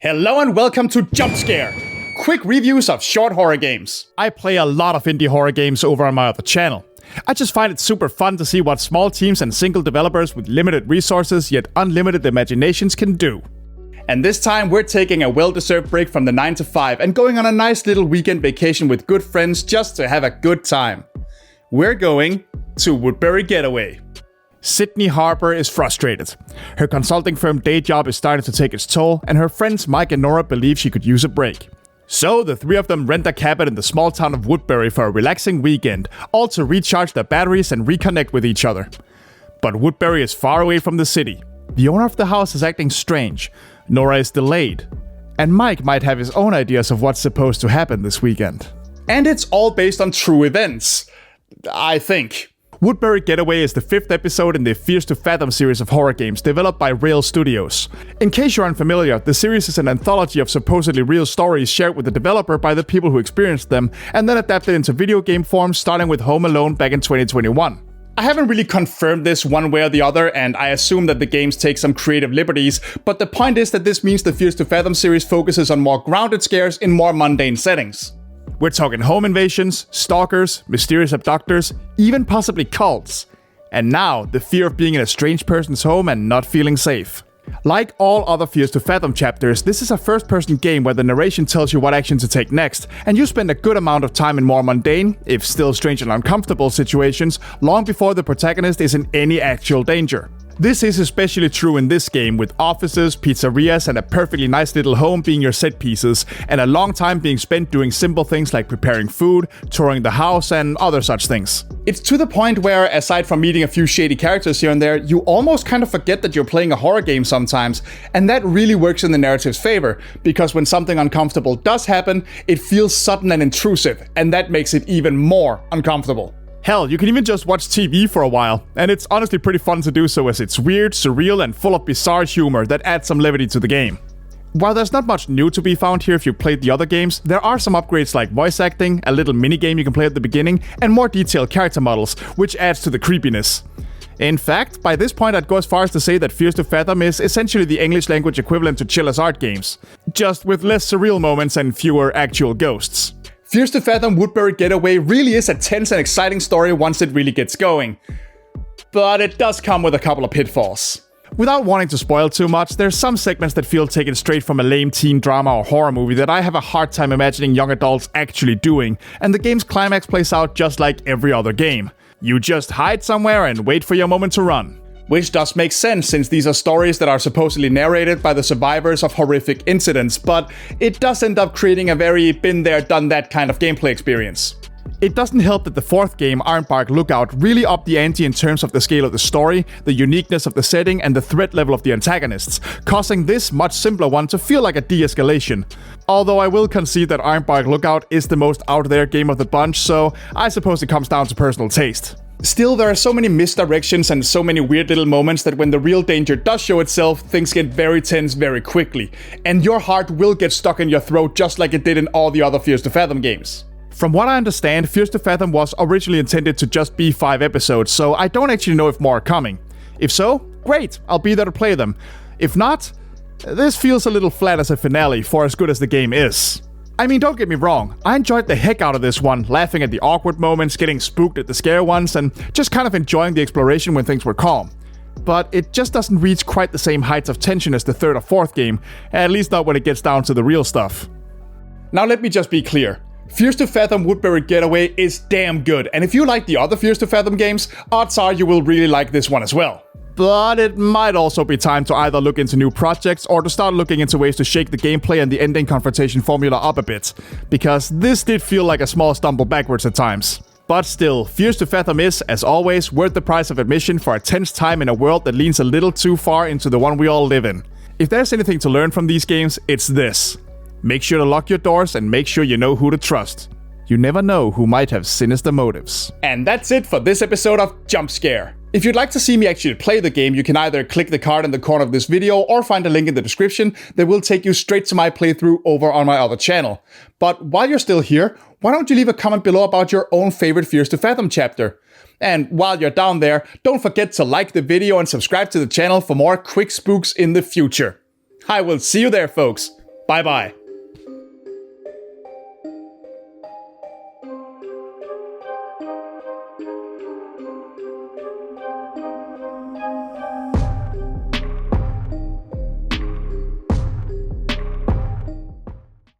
Hello and welcome to JUMPSCARE! Quick reviews of short horror games. I play a lot of indie horror games over on my other channel. I just find it super fun to see what small teams and single developers with limited resources yet unlimited imaginations can do. And this time we're taking a well-deserved break from the 9 to 5 and going on a nice little weekend vacation with good friends just to have a good time. We're going to Woodbury Getaway. Sydney Harper is frustrated. Her consulting firm day job is starting to take its toll, and her friends Mike and Nora believe she could use a break. So the three of them rent a cabin in the small town of Woodbury for a relaxing weekend, all to recharge their batteries and reconnect with each other. But Woodbury is far away from the city. The owner of the house is acting strange. Nora is delayed. And Mike might have his own ideas of what's supposed to happen this weekend. And it's all based on true events. I think. Woodbury Getaway is the 5th episode in the Fierce to Fathom series of horror games developed by Rayll Studios. In case you're unfamiliar, the series is an anthology of supposedly real stories shared with the developer by the people who experienced them, and then adapted into video game form starting with Home Alone back in 2021. I haven't really confirmed this one way or the other, and I assume that the games take some creative liberties, but the point is that this means the Fierce to Fathom series focuses on more grounded scares in more mundane settings. We're talking home invasions, stalkers, mysterious abductors, even possibly cults. And now, the fear of being in a strange person's home and not feeling safe. Like all other Fierce to Fathom chapters, this is a first-person game where the narration tells you what action to take next, and you spend a good amount of time in more mundane, if still strange and uncomfortable situations, long before the protagonist is in any actual danger. This is especially true in this game, with offices, pizzerias, and a perfectly nice little home being your set pieces, and a long time being spent doing simple things like preparing food, touring the house, and other such things. It's to the point where, aside from meeting a few shady characters here and there, you almost kind of forget that you're playing a horror game sometimes, and that really works in the narrative's favor, because when something uncomfortable does happen, it feels sudden and intrusive, and that makes it even more uncomfortable. Hell, you can even just watch TV for a while, and it's honestly pretty fun to do so as it's weird, surreal, and full of bizarre humor that adds some levity to the game. While there's not much new to be found here if you played the other games, there are some upgrades like voice acting, a little minigame you can play at the beginning, and more detailed character models, which adds to the creepiness. In fact, by this point I'd go as far as to say that Fierce to Fathom is essentially the English language equivalent to Chill as Art games, just with less surreal moments and fewer actual ghosts. Fierce to Fathom Woodbury Getaway really is a tense and exciting story once it really gets going. But it does come with a couple of pitfalls. Without wanting to spoil too much, there's some segments that feel taken straight from a lame teen drama or horror movie that I have a hard time imagining young adults actually doing, and the game's climax plays out just like every other game. You just hide somewhere and wait for your moment to run. Which does make sense, since these are stories that are supposedly narrated by the survivors of horrific incidents, but it does end up creating a very been there, done that kind of gameplay experience. It doesn't help that the 4th game, Ironbark Lookout, really upped the ante in terms of the scale of the story, the uniqueness of the setting, and the threat level of the antagonists, causing this much simpler one to feel like a de-escalation. Although I will concede that Ironbark Lookout is the most out there game of the bunch, so I suppose it comes down to personal taste. Still, there are so many misdirections and so many weird little moments that when the real danger does show itself, things get very tense very quickly, and your heart will get stuck in your throat just like it did in all the other Fierce to Fathom games. From what I understand, Fierce to Fathom was originally intended to just be 5 episodes, so I don't actually know if more are coming. If so, great, I'll be there to play them. If not, this feels a little flat as a finale for as good as the game is. I mean, don't get me wrong, I enjoyed the heck out of this one, laughing at the awkward moments, getting spooked at the scare ones, and just kind of enjoying the exploration when things were calm. But it just doesn't reach quite the same heights of tension as the 3rd or 4th game, at least not when it gets down to the real stuff. Now let me just be clear. Fierce to Fathom Woodbury Getaway is damn good, and if you like the other Fierce to Fathom games, odds are you will really like this one as well. But it might also be time to either look into new projects or to start looking into ways to shake the gameplay and the ending confrontation formula up a bit, because this did feel like a small stumble backwards at times. But still, Fierce to Fathom is, as always, worth the price of admission for a tense time in a world that leans a little too far into the one we all live in. If there's anything to learn from these games, it's this. Make sure to lock your doors and make sure you know who to trust. You never know who might have sinister motives. And that's it for this episode of JUMPSCARE. If you'd like to see me actually play the game, you can either click the card in the corner of this video or find a link in the description that will take you straight to my playthrough over on my other channel. But while you're still here, why don't you leave a comment below about your own favorite Fierce to Fathom chapter? And while you're down there, don't forget to like the video and subscribe to the channel for more quick spooks in the future. I will see you there, folks. Bye bye.